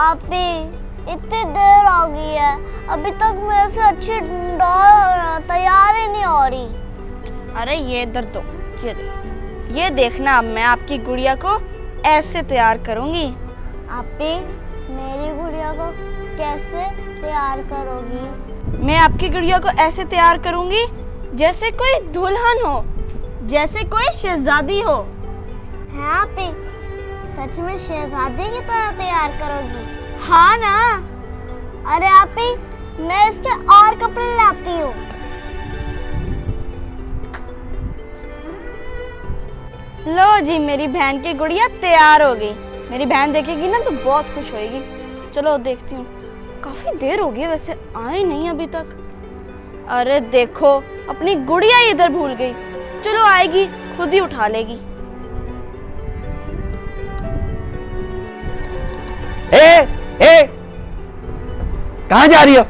आपी इतनी देर हो गई है, अभी तक मेरे से अच्छी डॉल तैयार ही नहीं हो रही। अरे ये इधर दो, ये देखना, अब मैं आपकी गुड़िया को ऐसे तैयार करूंगी। आपी मेरी गुड़िया को कैसे तैयार करोगी? मैं आपकी गुड़िया को ऐसे तैयार करूंगी जैसे कोई दुल्हन हो, जैसे कोई शहजादी हो। है आपी, सच में शहजादी की तरह तैयार करोगी? हाँ ना। अरे आपी, मैं इसके और कपड़े लाती हूँ। लो जी, मेरी बहन की गुड़िया तैयार हो गई। मेरी बहन देखेगी ना तो बहुत खुश होएगी। चलो देखती हूँ। काफी देर हो गई, वैसे आए नहीं अभी तक। अरे देखो, अपनी गुड़िया इधर भूल गई। चलो आएगी, खुद ही उठा लेगी। ए, कहाँ जा रही हो?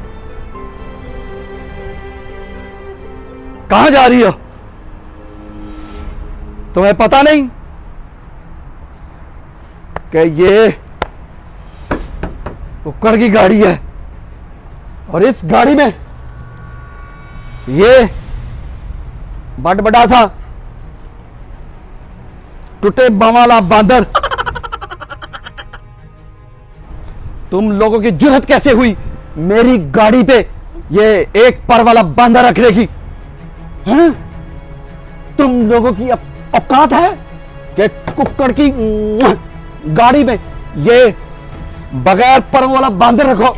कहाँ जा रही हो? तुम्हें पता नहीं कि ये कुक्कड़ की गाड़ी है और इस गाड़ी में ये बड़ा सा टूटे बांह वाला बांदर। तुम लोगों की जुर्रत कैसे हुई मेरी गाड़ी पे ये एक पर वाला बांदर रखने की? हैं? तुम लोगों की औकात है कि कुक्कड़ की गाड़ी में ये बगैर परों वाला बांदर रखो?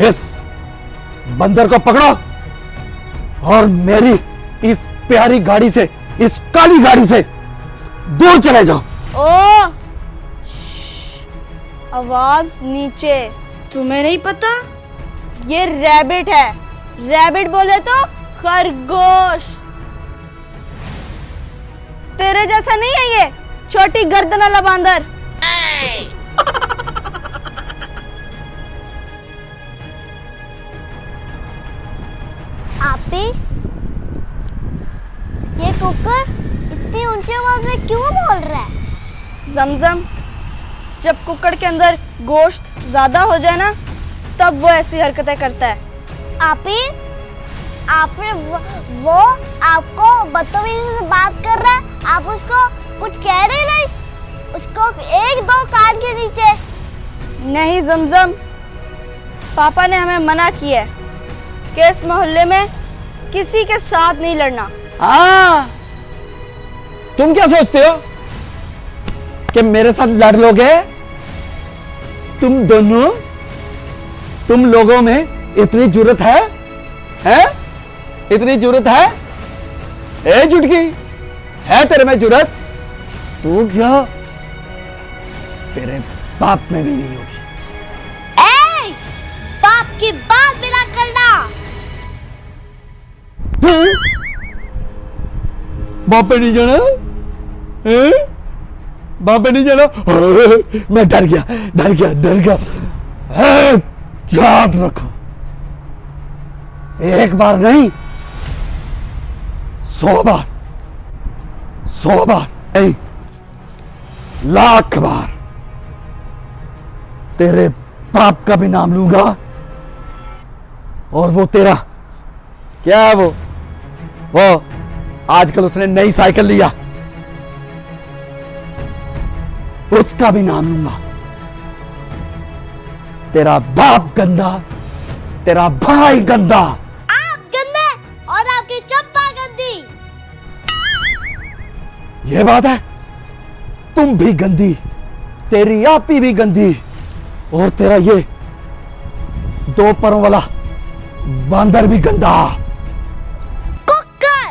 इस बंदर को पकड़ो और मेरी इस प्यारी गाड़ी से, इस काली गाड़ी से दूर चले जाओ। ओ, आवाज नीचे। तुम्हें नहीं पता ये रैबिट है। रैबिट बोले तो खरगोश। तेरे जैसा नहीं है ये छोटी गर्दन वाला बांदर। आपी, ये कुक्कड़ इतनी ऊंची आवाज में क्यों बोल रहा है? जमजम, जब कुक्कड़ के अंदर गोश्त ज्यादा हो जाए ना, तब वो ऐसी हरकतें करता है। आपी, आपने वो आपको बदतमीजी से बात कर रहा है, आप उसको कुछ कह रही नहीं? उसको एक दो कान के नीचे। नहीं जमजम, पापा ने हमें मना किया है कि इस मोहल्ले में किसी के साथ नहीं लड़ना। हाँ, तुम क्या सोचते हो कि मेरे साथ लड़ लोगे? तुम दोनों, तुम लोगों में इतनी जुर्रत है? हैं? इतनी जुर्रत है? ए जुटकी, है तेरे में जुर्रत? तू क्या तेरे बाप में भी नहीं होगी। ए, बाप की बात भी ना करना। बाप पे नहीं जाना? हैं? बाप पे नहीं जाना? मैं डर गया। याद रखो, एक बार नहीं, 100 बार नहीं, लाख बार तेरे बाप का भी नाम लूंगा। और वो तेरा क्या है, वो आजकल उसने नई साइकिल लिया, उसका भी नाम लूंगा। तेरा बाप गंदा, तेरा भाई गंदा। आप गंदे और आपकी चप्पा गंदी। ये बात है, तुम भी गंदी, तेरी आपी भी गंदी, और तेरा ये 2 परों वाला बांदर भी गंदा। कुक्कड़,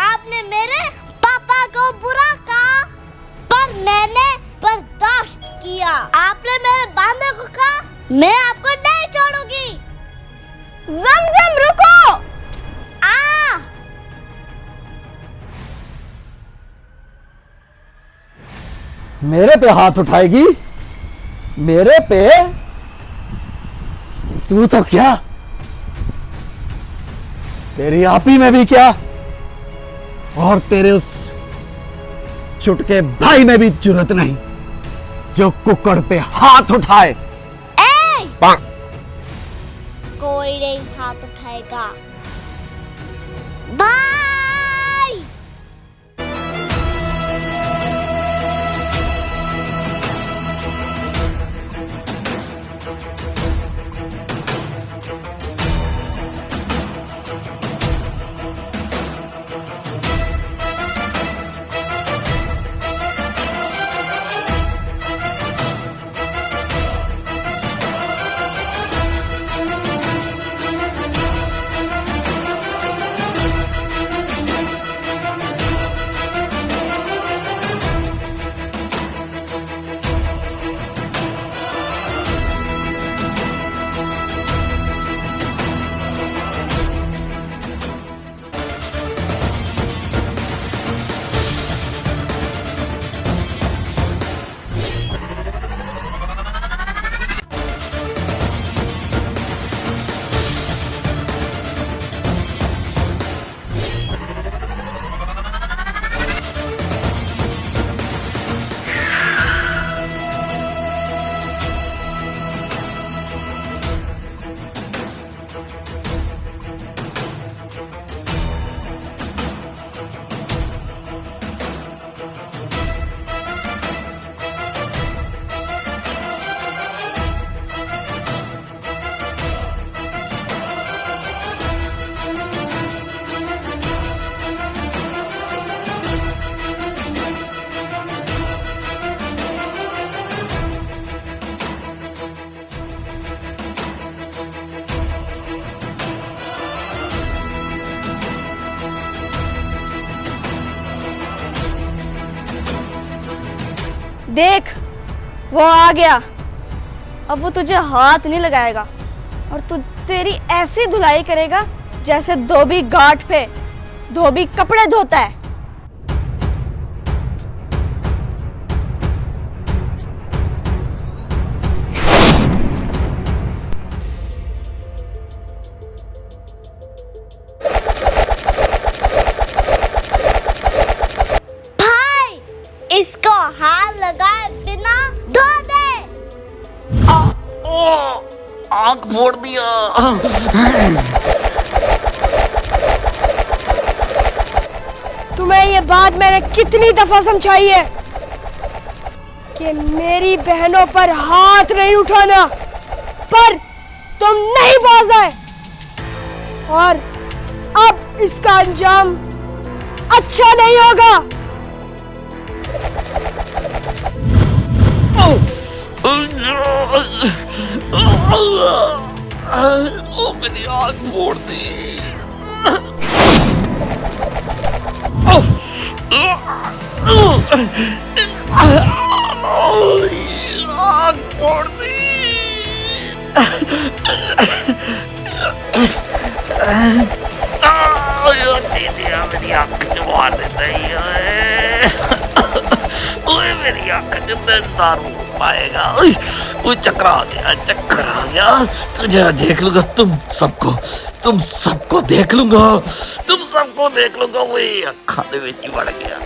आपने मेरे पापा को बुरा कहा, पर मैंने बर्दाश्त किया। आपने मेरे बांदर को कहा, मैं आपको नहीं छोड़ूंगी। जमजम रुको। मेरे पे हाथ उठाएगी? मेरे पे? तू तो क्या, तेरी आपी में भी क्या, और तेरे उस छुटके भाई में भी जुर्रत नहीं। जो कुकड़ पे हाथ उठाए ए! कोई नहीं हाथ उठाएगा। बाय। देख, वो आ गया। अब वो तुझे हाथ नहीं लगाएगा और तू तेरी ऐसी धुलाई करेगा जैसे धोबी घाट पे धोबी कपड़े धोता है। इसको हाथ लगाए बिना धो दे। आंख फोड़ दिया। तुम्हें ये बात मैंने कितनी दफा समझाई है कि मेरी बहनों पर हाथ नहीं उठाना, पर तुम नहीं बाज आए और अब इसका अंजाम अच्छा नहीं होगा। ओ मेरी आंख फोड़ दी। आंख फोड़ दी। मेरी आंख चबा देता ही। ओए मेरी आंख के अंदर दारू पाएगा। ओए चक्कर आ गया। तुझे देख लूंगा, तुम सबको देख लूंगा। वही अखा दे विच ही वड़ गया।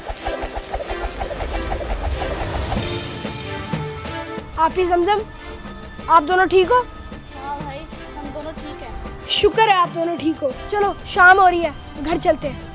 आप ही समझम, आप दोनों ठीक हो? हाँ भाई, हम दोनों ठीक हैं। शुक्र है आप दोनों ठीक हो। चलो शाम हो रही है, घर चलते हैं।